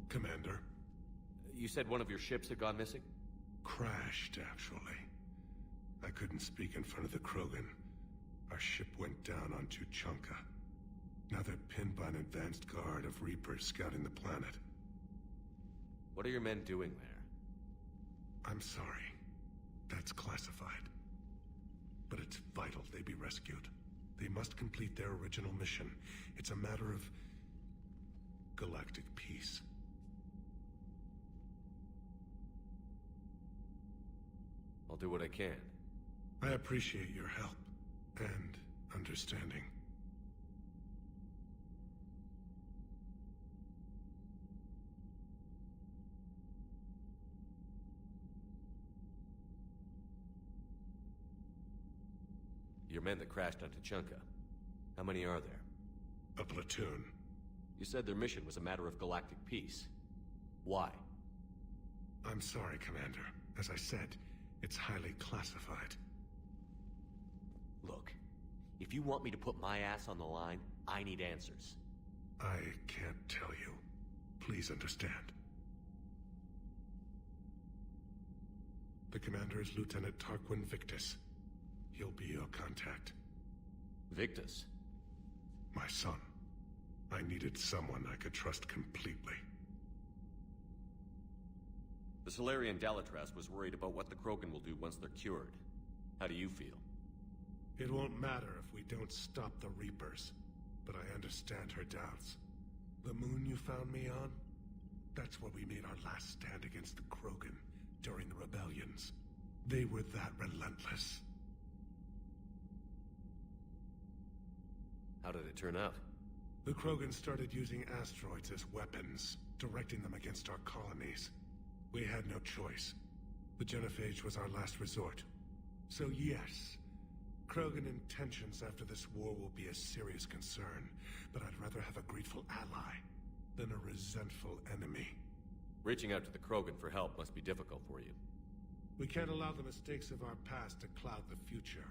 Commander. You said one of your ships had gone missing? Crashed, actually. I couldn't speak in front of the Krogan. Our ship went down on Tuchanka. Now they're pinned by an advanced guard of Reapers scouting the planet. What are your men doing there? I'm sorry. That's classified. But it's vital they be rescued. They must complete their original mission. It's a matter of galactic peace. I'll do what I can. I appreciate your help and understanding. Your men that crashed on Tuchanka. How many are there? A platoon. You said their mission was a matter of galactic peace. Why? I'm sorry, Commander. As I said, it's highly classified. Look, if you want me to put my ass on the line, I need answers. I can't tell you. Please understand. The commander is Lieutenant Tarquin Victus. He'll be your contact. Victus? My son. I needed someone I could trust completely. The Solarian Dalitras was worried about what the Krogan will do once they're cured. How do you feel? It won't matter if we don't stop the Reapers, but I understand her doubts. The moon you found me on? That's where we made our last stand against the Krogan during the rebellions. They were that relentless. How did it turn out? The Krogan started using asteroids as weapons, directing them against our colonies. We had no choice. The genophage was our last resort. So yes, Krogan intentions after this war will be a serious concern, but I'd rather have a grateful ally than a resentful enemy. Reaching out to the Krogan for help must be difficult for you. We can't allow the mistakes of our past to cloud the future.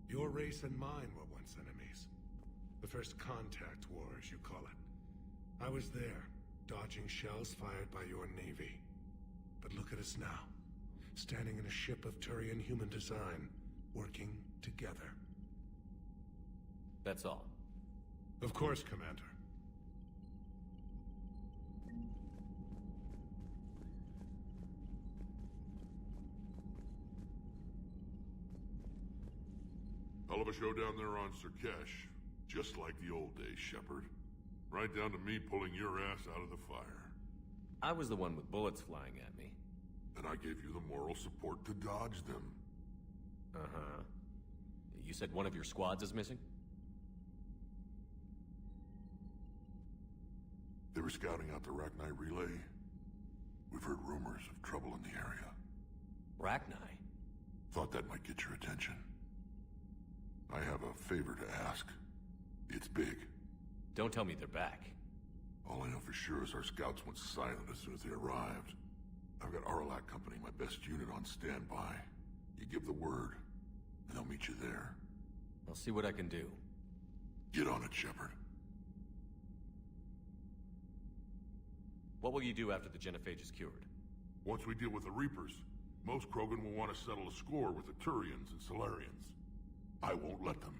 Your race and mine were once enemies. The first contact war, as you call it. I was there, dodging shells fired by your navy. But look at us now, standing in a ship of Turian human design, working together. That's all. Of course, Commander. Hell of a show down there on Surkesh. Just like the old days, Shepard. Right down to me pulling your ass out of the fire. I was the one with bullets flying at me. And I gave you the moral support to dodge them. Uh-huh. You said one of your squads is missing? They were scouting out the Rachni relay. We've heard rumors of trouble in the area. Rachni? Thought that might get your attention. I have a favor to ask. It's big. Don't tell me they're back. All I know for sure is our scouts went silent as soon as they arrived. I've got Aralac Company, my best unit, on standby. You give the word, and I'll meet you there. I'll see what I can do. Get on it, Shepard. What will you do after the genophage is cured? Once we deal with the Reapers, most Krogan will want to settle a score with the Turians and Solarians. I won't let them.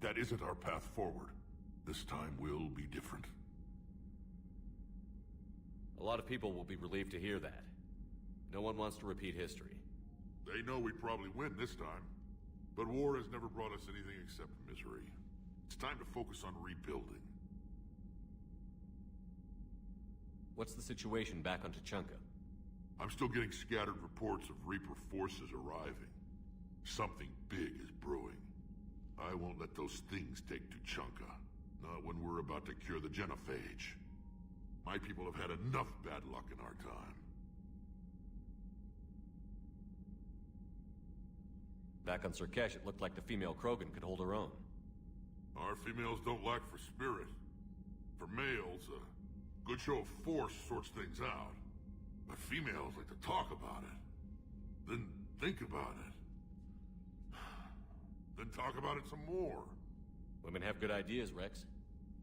That isn't our path forward. This time will be different. A lot of people will be relieved to hear that. No one wants to repeat history. They know we'd probably win this time. But war has never brought us anything except misery. It's time to focus on rebuilding. What's the situation back on Tuchanka? I'm still getting scattered reports of Reaper forces arriving. Something big is brewing. I won't let those things take Tuchanka. Not when we're about to cure the genophage. My people have had enough bad luck in our time. Back on Surkesh, it looked like the female Krogan could hold her own. Our females don't lack for spirit. For males, a good show of force sorts things out. But females like to talk about it. Then think about it. Then talk about it some more. Women have good ideas, Wrex.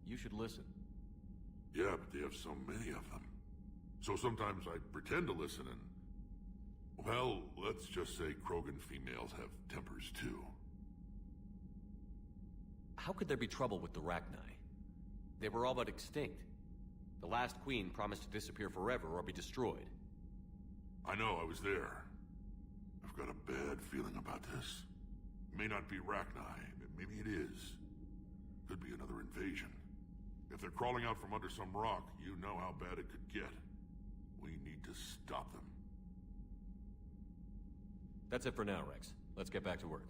You should listen. Yeah, but they have so many of them. So sometimes I pretend to listen and... Well, let's just say Krogan females have tempers too. How could there be trouble with the Rachni? They were all but extinct. The last queen promised to disappear forever or be destroyed. I know, I was there. I've got a bad feeling about this. It may not be Rachni, maybe it is. Could be another invasion. If they're crawling out from under some rock, you know how bad it could get. We need to stop them. That's it for now, Wrex. Let's get back to work.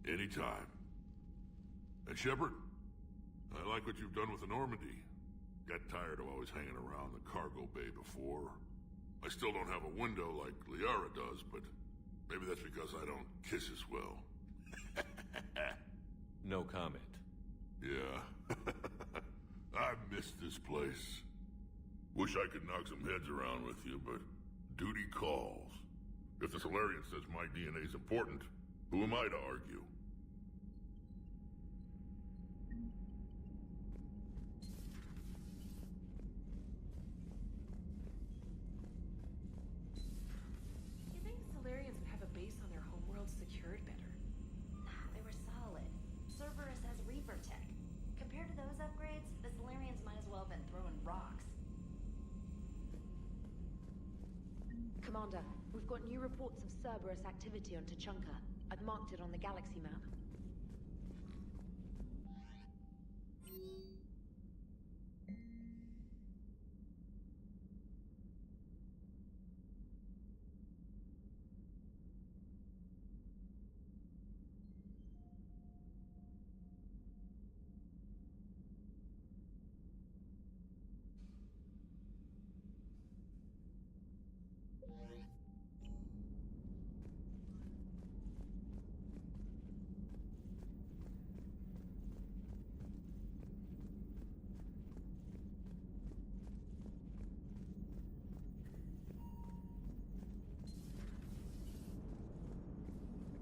Anytime. And Shepard, I like what you've done with the Normandy. Got tired of always hanging around the cargo bay before. I still don't have a window like Liara does, but maybe that's because I don't kiss as well. No comment. Yeah. I miss this place. Wish I could knock some heads around with you, but duty calls. If the Solarian says my DNA's important, who am I to argue? You think the Solarians would have a base on their homeworld secured better? Nah, they were solid. Cerberus has Reaper tech. Compared to those upgrades, the Solarians might as well have been throwing rocks. Commander, we've got new reports of Cerberus activity on Tuchanka. I've marked it on the galaxy map.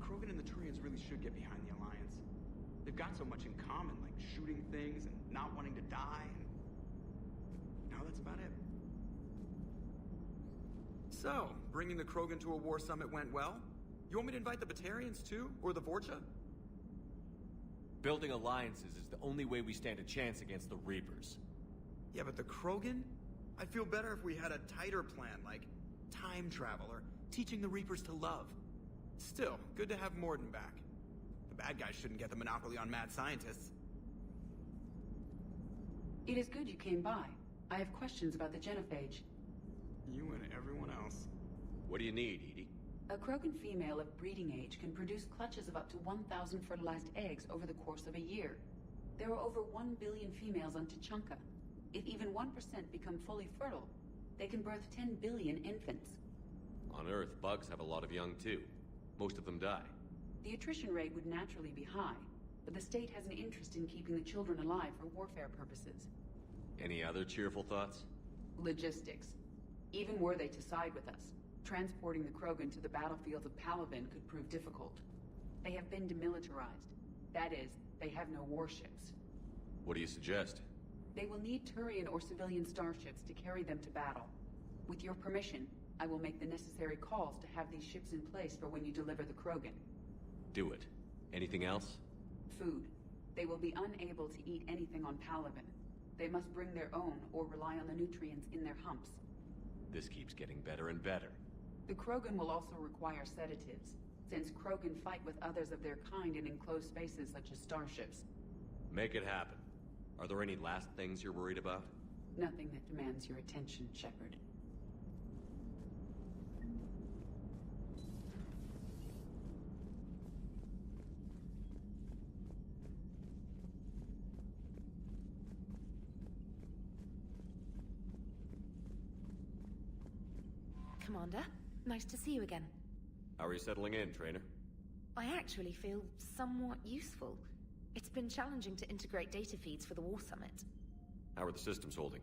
Krogan and the Turians really should get behind the Alliance. They've got so much in common, like shooting things and not wanting to die, and... no, that's about it. So, bringing the Krogan to a war summit went well? You want me to invite the Batarians too? Or the Vorcha? Building alliances is the only way we stand a chance against the Reapers. Yeah, but the Krogan? I'd feel better if we had a tighter plan, like time travel or teaching the Reapers to love. Still, good to have Modrin back. The bad guys shouldn't get the monopoly on mad scientists. It is good you came by. I have questions about the genophage. You and everyone else. What do you need, Edie? A Krogan female of breeding age can produce clutches of up to 1,000 fertilized eggs over the course of a year. There are over 1 billion females on Tuchanka. If even 1% become fully fertile, they can birth 10 billion infants. On Earth, bugs have a lot of young too. Most of them die. The attrition rate would naturally be high, but the state has an interest in keeping the children alive for warfare purposes. Any other cheerful thoughts? Logistics. Even were they to side with us, transporting the Krogan to the battlefields of Palaven could prove difficult. They have been demilitarized. That is, they have no warships. What do you suggest? They will need Turian or civilian starships to carry them to battle. With your permission, I will make the necessary calls to have these ships in place for when you deliver the Krogan. Do it. Anything else? Food. They will be unable to eat anything on Palaven. They must bring their own or rely on the nutrients in their humps. This keeps getting better and better. The Krogan will also require sedatives, since Krogan fight with others of their kind in enclosed spaces such as starships. Make it happen. Are there any last things you're worried about? Nothing that demands your attention, Shepard. Commander, nice to see you again. How are you settling in, Trainer? I actually feel somewhat useful. It's been challenging to integrate data feeds for the War Summit. How are the systems holding?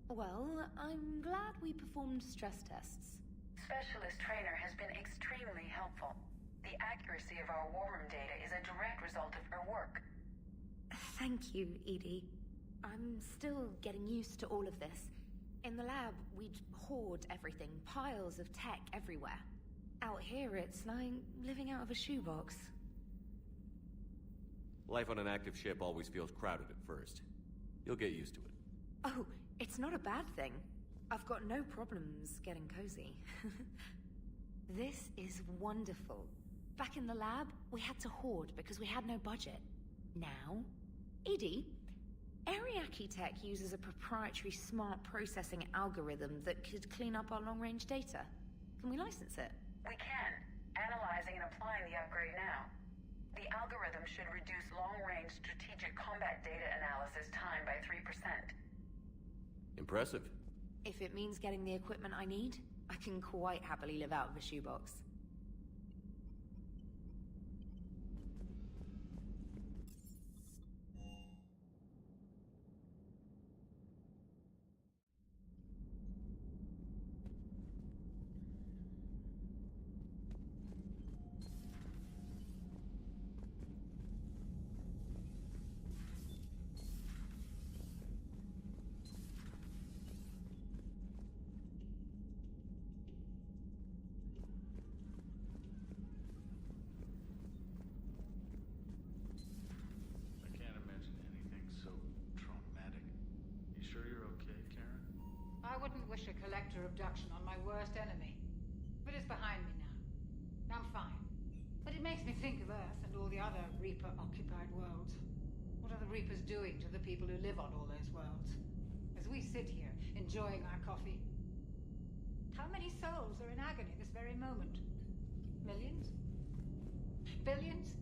Well, I'm glad we performed stress tests. Specialist Trainer has been extremely helpful. The accuracy of our war room data is a direct result of her work. Thank you, Edie. I'm still getting used to all of this. In the lab, we'd hoard everything, piles of tech everywhere. Out here, it's like living out of a shoebox. Life on an active ship always feels crowded at first. You'll get used to it. Oh, it's not a bad thing. I've got no problems getting cozy. This is wonderful. Back in the lab, we had to hoard because we had no budget. Now, EDI, Ariake Tech uses a proprietary smart processing algorithm that could clean up our long-range data. Can we license it? We can. Analyzing and applying the upgrade now. The algorithm should reduce long-range strategic combat data analysis time by 3%. Impressive. If it means getting the equipment I need, I can quite happily live out of a shoebox. I wouldn't wish a collector abduction on my worst enemy. But it's behind me now. I'm fine. But it makes me think of Earth and all the other Reaper-occupied worlds. What are the Reapers doing to the people who live on all those worlds? As we sit here, enjoying our coffee. How many souls are in agony this very moment? Millions? Billions?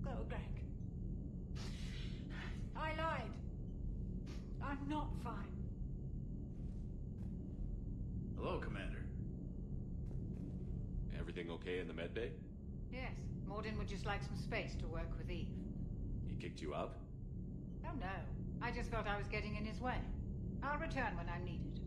Go, Greg. I lied. I'm not fine. Hello, Commander. Everything okay in the med bay? Yes, Modrin would just like some space to work with Eve. He kicked you out? Oh no, I just felt I was getting in his way. I'll return when I'm needed.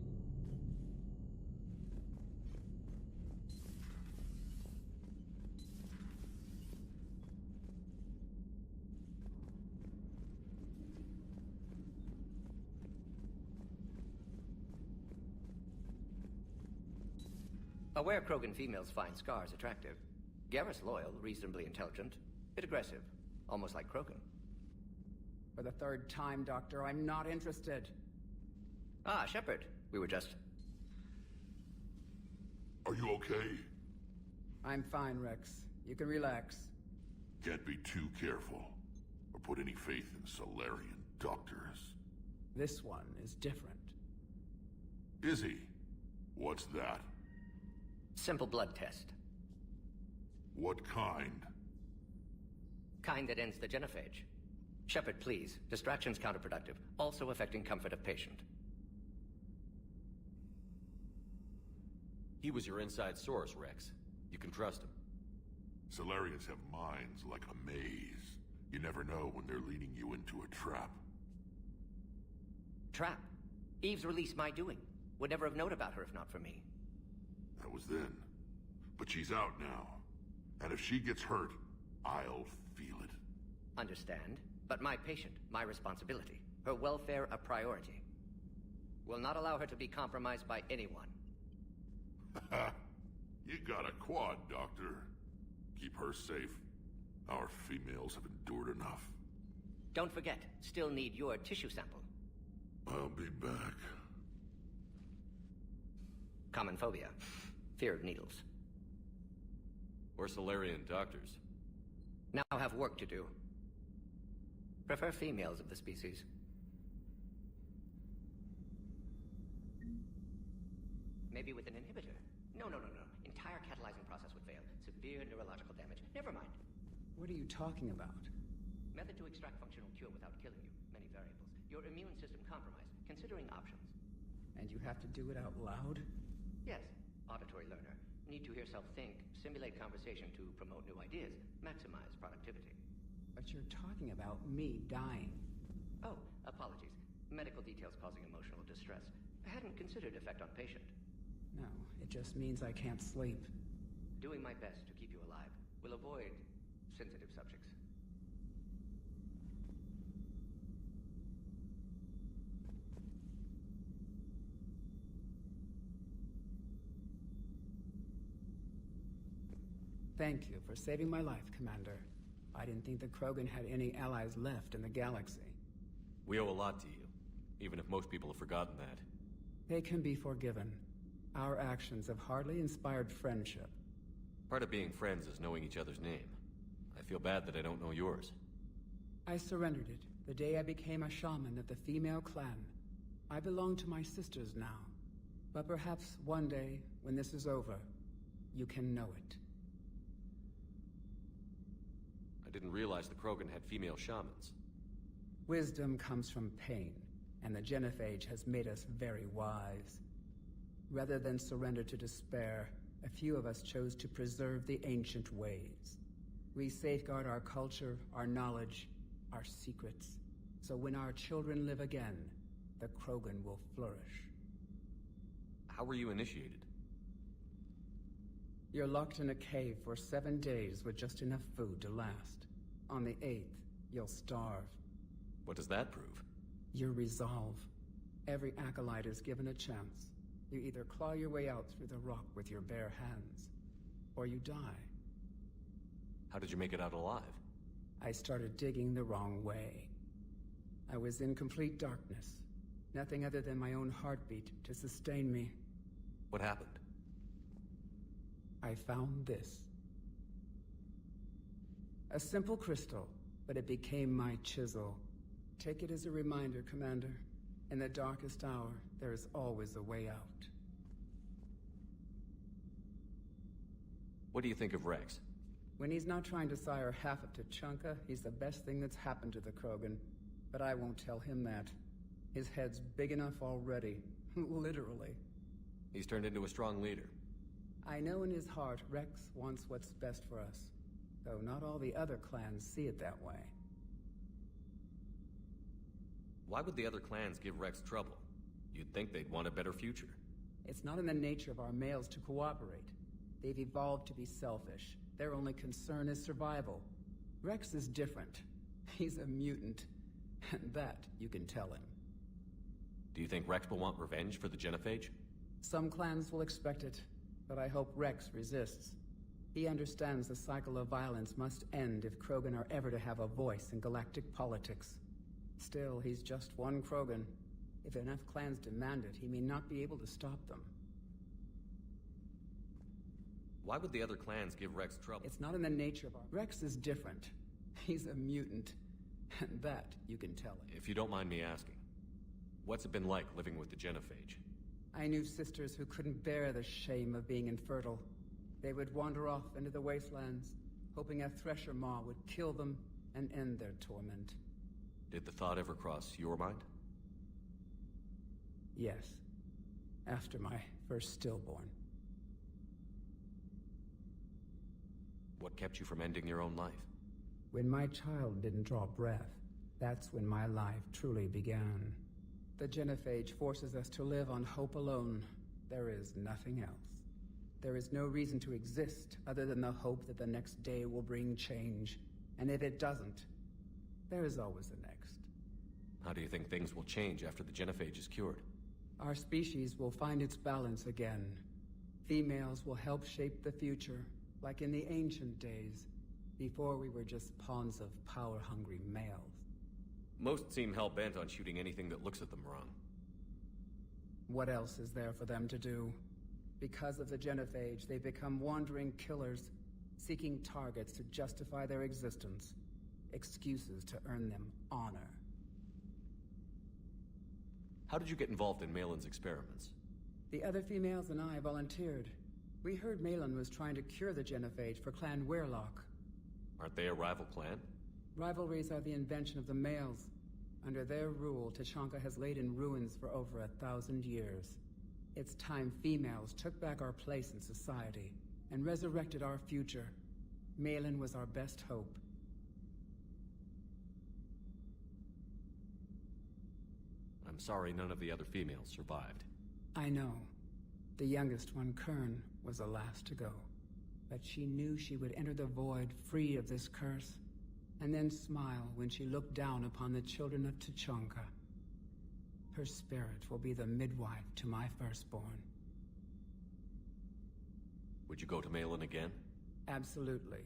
Aware Krogan females find scars attractive. Garrus loyal, reasonably intelligent, bit aggressive, almost like Krogan. For the third time, Doctor, I'm not interested. Ah, Shepard. We were just... Are you okay? I'm fine, Wrex. You can relax. Can't be too careful, or put any faith in Solarian doctors. This one is different. Is he? What's that? Simple blood test. What kind? Kind that ends the genophage. Shepard, please. Distraction's counterproductive, also affecting comfort of patient. He was your inside source, Wrex. You can trust him. Solarians have minds like a maze. You never know when they're leading you into a trap. Trap? Eve's release my doing. Would never have known about her if not for me. That was then. But she's out now. And if she gets hurt, I'll feel it. Understand. But my patient, my responsibility. Her welfare a priority. Will not allow her to be compromised by anyone. You got a quad, Doctor. Keep her safe. Our females have endured enough. Don't forget, still need your tissue sample. I'll be back. Common phobia. Fear of needles. Or Solarian doctors. Now have work to do. Prefer females of the species. Maybe with an inhibitor. No. Entire catalyzing process would fail. Severe neurological damage. Never mind. What are you talking about? Method to extract functional cure without killing you. Many variables. Your immune system compromised. Considering options. And you have to do it out loud? Yes. Auditory learner. Need to hear self think, simulate conversation to promote new ideas, maximize productivity. But you're talking about me dying. Oh, apologies. Medical details causing emotional distress. I hadn't considered effect on patient. No, it just means I can't sleep. Doing my best to keep you alive. Will avoid sensitive subjects. Thank you for saving my life, Commander. I didn't think the Krogan had any allies left in the galaxy. We owe a lot to you, even if most people have forgotten that. They can be forgiven. Our actions have hardly inspired friendship. Part of being friends is knowing each other's name. I feel bad that I don't know yours. I surrendered it the day I became a shaman of the female clan. I belong to my sisters now. But perhaps one day, when this is over, you can know it. I didn't realize the Krogan had female shamans. Wisdom comes from pain, and the genophage has made us very wise. Rather than surrender to despair, a few of us chose to preserve the ancient ways. We safeguard our culture, our knowledge, our secrets, so when our children live again, the Krogan will flourish. How were you initiated? You're locked in a cave for 7 days with just enough food to last. On the 8th, you'll starve. What does that prove? Your resolve. Every acolyte is given a chance. You either claw your way out through the rock with your bare hands, or you die. How did you make it out alive? I started digging the wrong way. I was in complete darkness. Nothing other than my own heartbeat to sustain me. What happened? I found this. A simple crystal, but it became my chisel. Take it as a reminder, Commander. In the darkest hour, there is always a way out. What do you think of Wrex? When he's not trying to sire half of Tuchanka, he's the best thing that's happened to the Krogan. But I won't tell him that. His head's big enough already. Literally. He's turned into a strong leader. I know in his heart Wrex wants what's best for us. Though not all the other clans see it that way. Why would the other clans give Wrex trouble? You'd think they'd want a better future. It's not in the nature of our males to cooperate. They've evolved to be selfish. Their only concern is survival. Wrex is different. He's a mutant. And that you can tell him. Do you think Wrex will want revenge for the genophage? Some clans will expect it, but I hope Wrex resists. He understands the cycle of violence must end if Krogan are ever to have a voice in galactic politics. Still, he's just one Krogan. If enough clans demand it, he may not be able to stop them. Why would the other clans give Wrex trouble? It's not in the nature of our... Wrex is different. He's a mutant. And that you can tell him. If you don't mind me asking, what's it been like living with the genophage? I knew sisters who couldn't bear the shame of being infertile. They would wander off into the wastelands, hoping a thresher maw would kill them and end their torment. Did the thought ever cross your mind? Yes. After my first stillborn. What kept you from ending your own life? When my child didn't draw breath, that's when my life truly began. The genophage forces us to live on hope alone. There is nothing else. There is no reason to exist other than the hope that the next day will bring change. And if it doesn't, there is always the next. How do you think things will change after the genophage is cured? Our species will find its balance again. Females will help shape the future, like in the ancient days, before we were just pawns of power-hungry males. Most seem hell-bent on shooting anything that looks at them wrong. What else is there for them to do? Because of the genophage, they become wandering killers, seeking targets to justify their existence, excuses to earn them honor. How did you get involved in Malin's experiments? The other females and I volunteered. We heard Malin was trying to cure the genophage for Clan Weirlock. Aren't they a rival clan? Rivalries are the invention of the males. Under their rule, Tuchanka has laid in ruins for over 1,000 years. It's time females took back our place in society and resurrected our future. Malin was our best hope. I'm sorry none of the other females survived. I know. The youngest one, Kern, was the last to go. But she knew she would enter the void free of this curse, and then smile when she looked down upon the children of Tuchanka. Her spirit will be the midwife to my firstborn. Would you go to Malin again? Absolutely.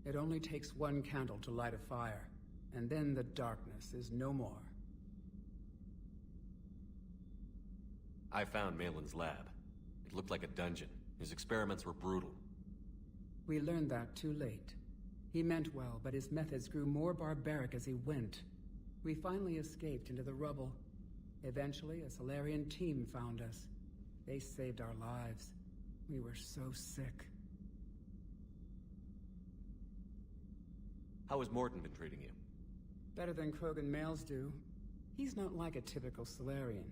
It only takes one candle to light a fire, and then the darkness is no more. I found Malin's lab. It looked like a dungeon. His experiments were brutal. We learned that too late. He meant well, but his methods grew more barbaric as he went. We finally escaped into the rubble. Eventually, a Solarian team found us. They saved our lives. We were so sick. How has Morton been treating you? Better than Krogan males do. He's not like a typical Solarian.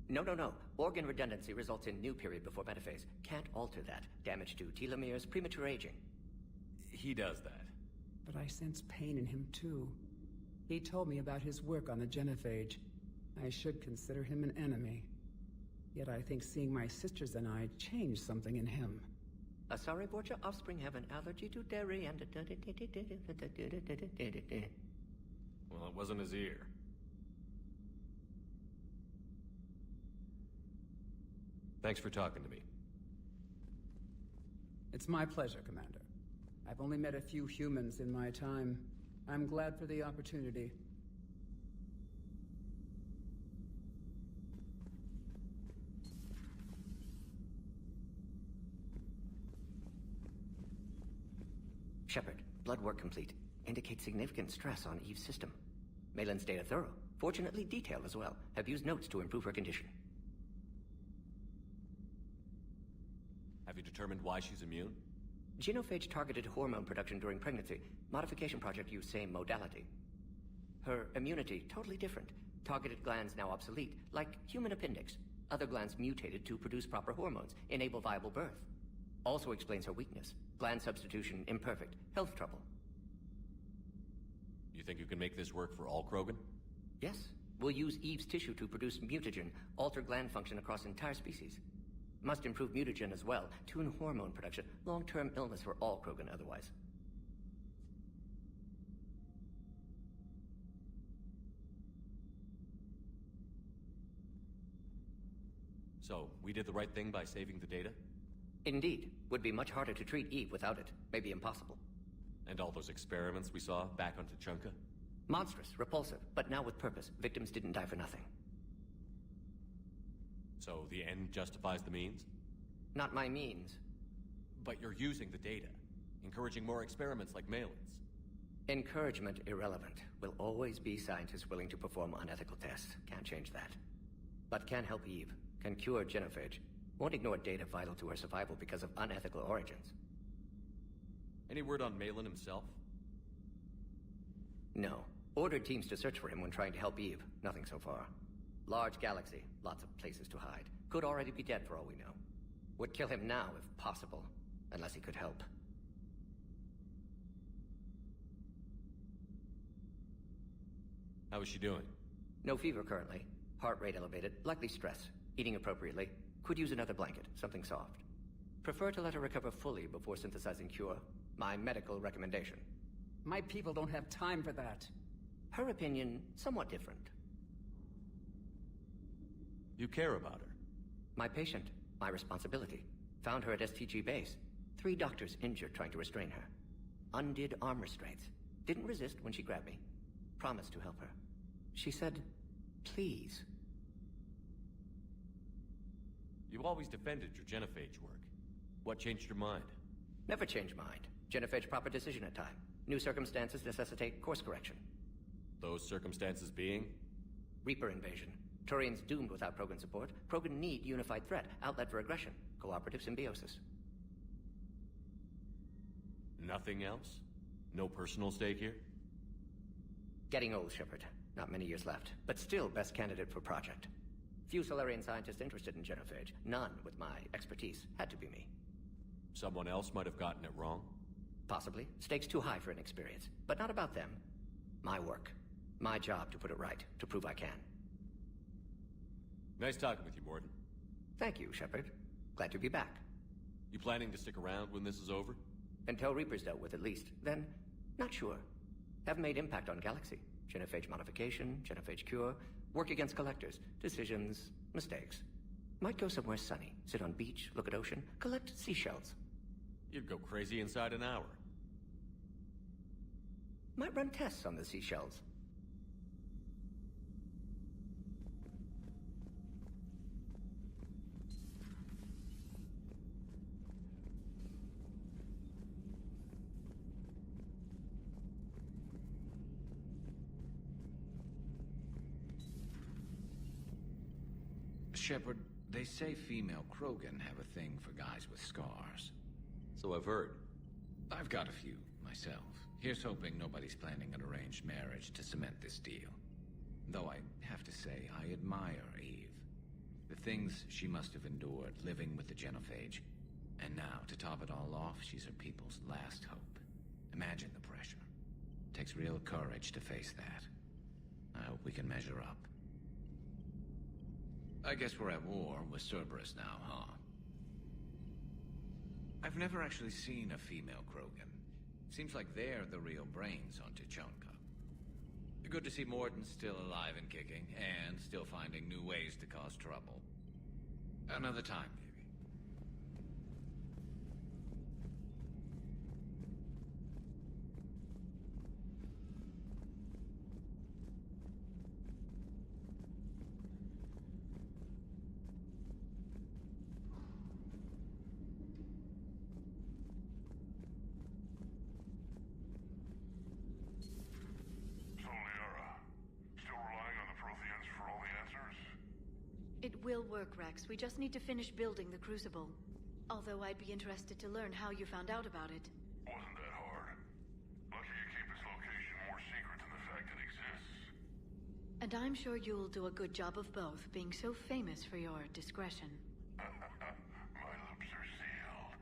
No. Organ redundancy results in new period before metaphase. Can't alter that. Damage to telomeres, premature aging. He does that. But I sense pain in him too. He told me about his work on the genophage. I should consider him an enemy. Yet I think seeing my sisters and I changed something in him. Sorry, Borgia offspring have an allergy to dairy and... Well, it wasn't his ear. Thanks for talking to me. It's my pleasure, Commander. I've only met a few humans in my time. I'm glad for the opportunity. Shepard, blood work complete. Indicates significant stress on Eve's system. Malin's data thorough. Fortunately detailed as well. Have used notes to improve her condition. Have you determined why she's immune? Genophage targeted hormone production during pregnancy. Modification project used same modality. Her immunity, totally different. Targeted glands now obsolete, like human appendix. Other glands mutated to produce proper hormones, enable viable birth. Also explains her weakness. Gland substitution imperfect. Health trouble. You think you can make this work for all Krogan? Yes. We'll use Eve's tissue to produce mutagen, alter gland function across entire species. Must improve mutagen as well, tune hormone production. Long-term illness for all Krogan otherwise. So, we did the right thing by saving the data? Indeed. Would be much harder to treat Eve without it. Maybe impossible. And all those experiments we saw back on Tuchanka? Monstrous, repulsive, but now with purpose. Victims didn't die for nothing. So the end justifies the means? Not my means. But you're using the data, encouraging more experiments like Malin's. Encouragement irrelevant. Will always be scientists willing to perform unethical tests. Can't change that. But can help Eve. Can cure genophage. Won't ignore data vital to her survival because of unethical origins. Any word on Malin himself? No. Ordered teams to search for him when trying to help Eve. Nothing so far. Large galaxy. Lots of places to hide. Could already be dead for all we know. Would kill him now if possible. Unless he could help. How is she doing? No fever currently. Heart rate elevated. Likely stress. Eating appropriately. Could use another blanket. Something soft. Prefer to let her recover fully before synthesizing cure. My medical recommendation. My people don't have time for that. Her opinion, somewhat different. You care about her? My patient. My responsibility. Found her at STG base. 3 doctors injured trying to restrain her. Undid arm restraints. Didn't resist when she grabbed me. Promised to help her. She said, please. You always defended your genophage work. What changed your mind? Never change mind. Genophage proper decision at time. New circumstances necessitate course correction. Those circumstances being? Reaper invasion. Turians doomed without Krogan support. Krogan need unified threat. Outlet for aggression. Cooperative symbiosis. Nothing else? No personal stake here? Getting old, Shepard. Not many years left. But still best candidate for project. Few Solarian scientists interested in genophage. None with my expertise. Had to be me. Someone else might have gotten it wrong? Possibly. Stakes too high for inexperience. But not about them. My work. My job to put it right. To prove I can. Nice talking with you, Morton. Thank you, Shepard. Glad to be back. You planning to stick around when this is over? Until Reaper's dealt with, at least. Then, not sure. Have made impact on Galaxy. Genophage modification, genophage cure, work against collectors, decisions, mistakes. Might go somewhere sunny, sit on beach, look at ocean, collect seashells. You'd go crazy inside an hour. Might run tests on the seashells. Shepard, they say female Krogan have a thing for guys with scars. So I've heard. I've got a few, myself. Here's hoping nobody's planning an arranged marriage to cement this deal. Though I have to say, I admire Eve. The things she must have endured living with the Genophage. And now, to top it all off, she's her people's last hope. Imagine the pressure. Takes real courage to face that. I hope we can measure up. I guess we're at war with Cerberus now, huh? I've never actually seen a female Krogan. Seems like they're the real brains on Tuchanka. Good to see Mordin still alive and kicking, and still finding new ways to cause trouble. Another time, maybe. It will work, Wrex. We just need to finish building the Crucible. Although I'd be interested to learn how you found out about it. Wasn't that hard. Lucky you keep its location more secret than the fact it exists. And I'm sure you'll do a good job of both, being so famous for your discretion. My lips are sealed.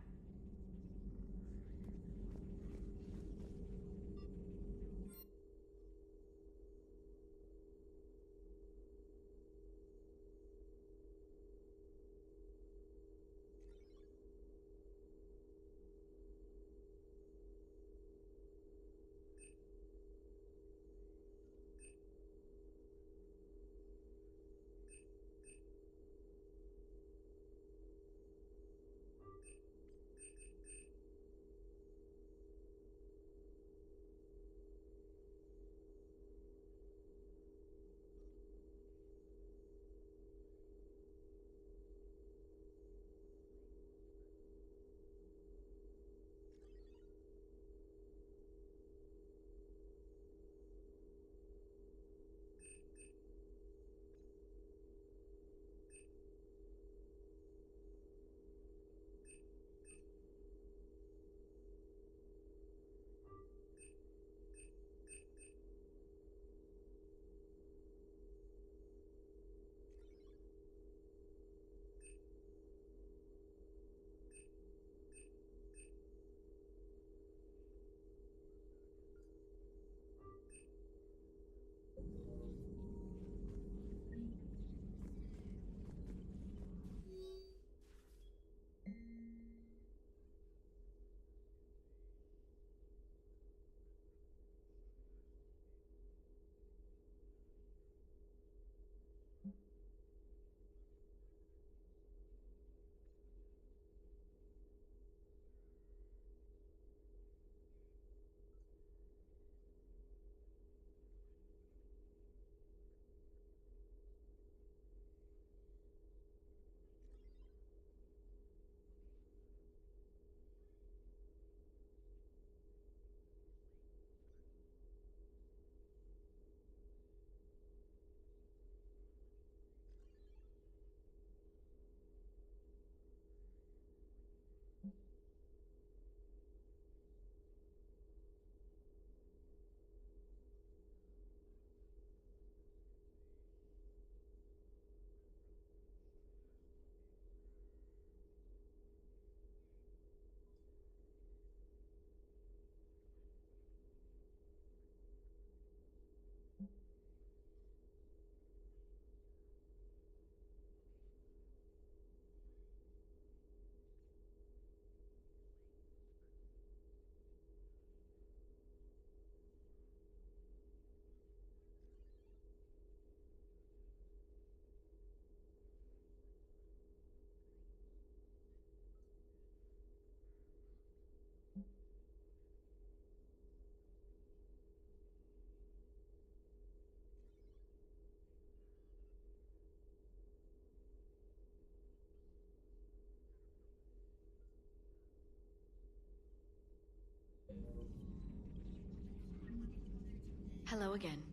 Hello again.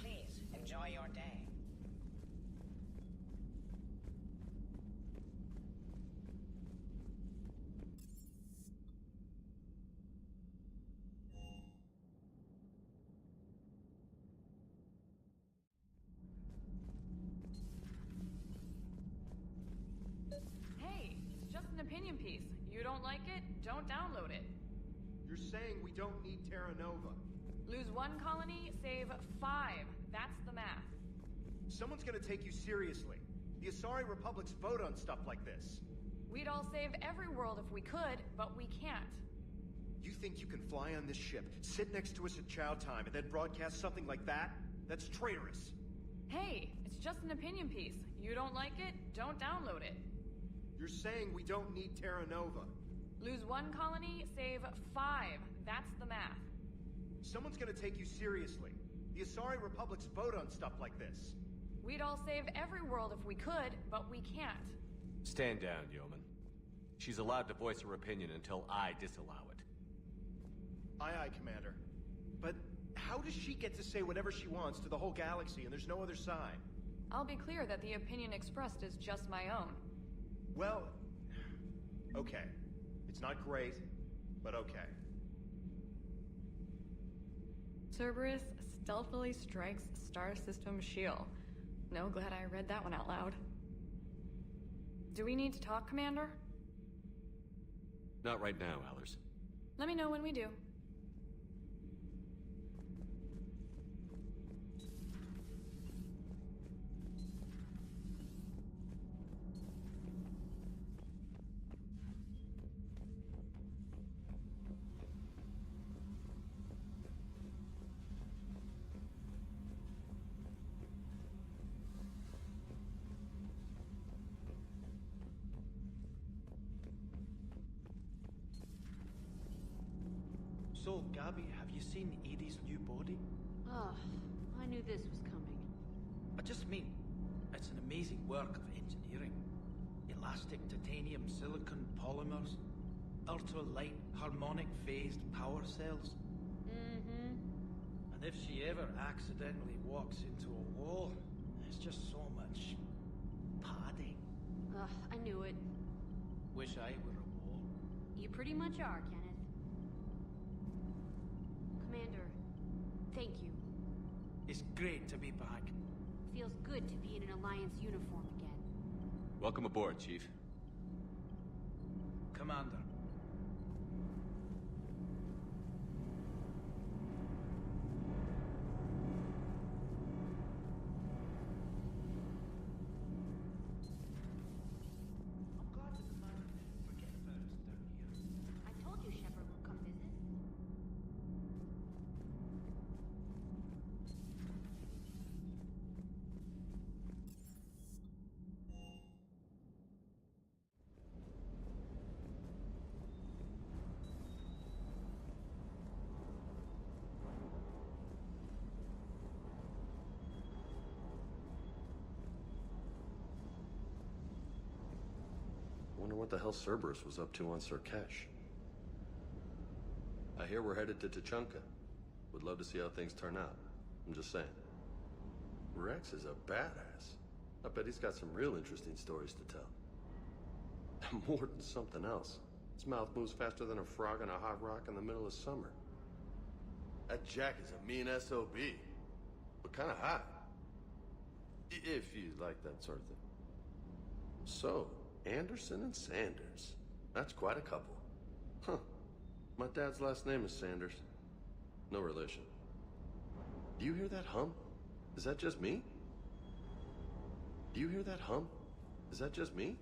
Please, enjoy your day. Hey, it's just an opinion piece. You don't like it? Don't download it. You're saying we don't need Terra Nova. Lose 1 colony, save 5. That's the math. Someone's gonna take you seriously. The Asari Republic's vote on stuff like this. We'd all save every world if we could, but we can't. You think you can fly on this ship, sit next to us at chow time, and then broadcast something like that? That's traitorous. Hey, it's just an opinion piece. You don't like it? Don't download it. You're saying we don't need Terra Nova. Lose 1 colony, save 5. That's the math. Someone's gonna take you seriously. The Asari Republic's vote on stuff like this. We'd all save every world if we could, but we can't. Stand down, Yeoman. She's allowed to voice her opinion until I disallow it. Aye, aye, Commander. But how does she get to say whatever she wants to the whole galaxy and there's no other side? I'll be clear that the opinion expressed is just my own. Well, okay. It's not great, but okay. Cerberus stealthily strikes Star System shield. No, glad I read that one out loud. Do we need to talk, Commander? Not right now, Allers. Let me know when we do. So, Gabby, have you seen Edie's new body? Oh, I knew this was coming. I just mean, it's an amazing work of engineering. Elastic titanium silicon polymers, ultra-light harmonic phased power cells. Mm-hmm. And if she ever accidentally walks into a wall, there's just so much padding. Ugh, I knew it. Wish I were a wall. You pretty much are, Kenneth. Commander, thank you. It's great to be back. Feels good to be in an Alliance uniform again. Welcome aboard, Chief. Commander. I'm glad the commander didn't forget about us down here. I told you Shepard would come visit. Wonder what the hell Cerberus was up to on Surkesh. I hear we're headed to Tuchanka. Would love to see how things turn out. I'm just saying. Wrex is a badass. I bet he's got some real interesting stories to tell. More than something else. His mouth moves faster than a frog on a hot rock in the middle of summer. That Jack is a mean SOB. But kinda hot. If you like that sort of thing. So, Anderson and Sanders. That's quite a couple. Huh. My dad's last name is Sanders. No relation. Do you hear that hum? Is that just me? Do you hear that hum? Is that just me?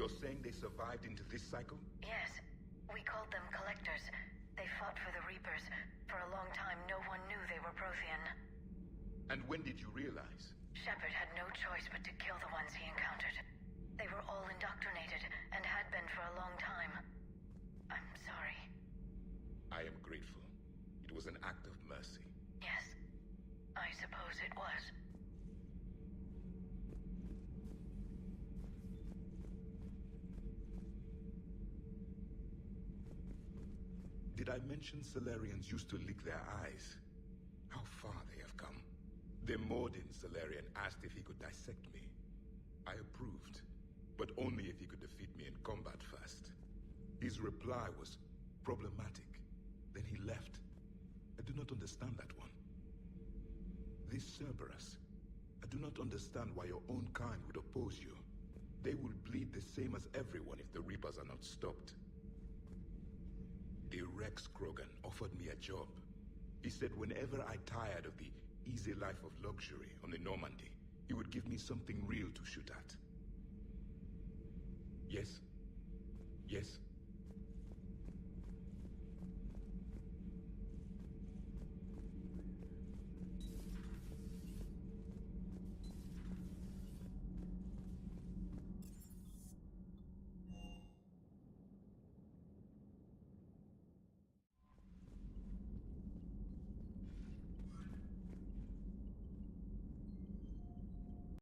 You're saying they survived into this cycle? Yes. We called them Collectors. They fought for the Reapers. For a long time, no one knew they were Prothean. And when did you realize? Shepard had no choice but to kill the ones he encountered. They were all indoctrinated, and had been for a long time. I'm sorry. I am grateful. It was an act of mercy. Yes, I suppose it was. Did I mention Salarians used to lick their eyes? How far they have come. The Modrin Salarian asked if he could dissect me. I approved, but only if he could defeat me in combat first. His reply was problematic. Then he left. I do not understand that one. This Cerberus, I do not understand why your own kind would oppose you. They will bleed the same as everyone if the Reapers are not stopped. The Wrex Krogan offered me a job. He said whenever I tired of the easy life of luxury on the Normandy, he would give me something real to shoot at. Yes. Yes.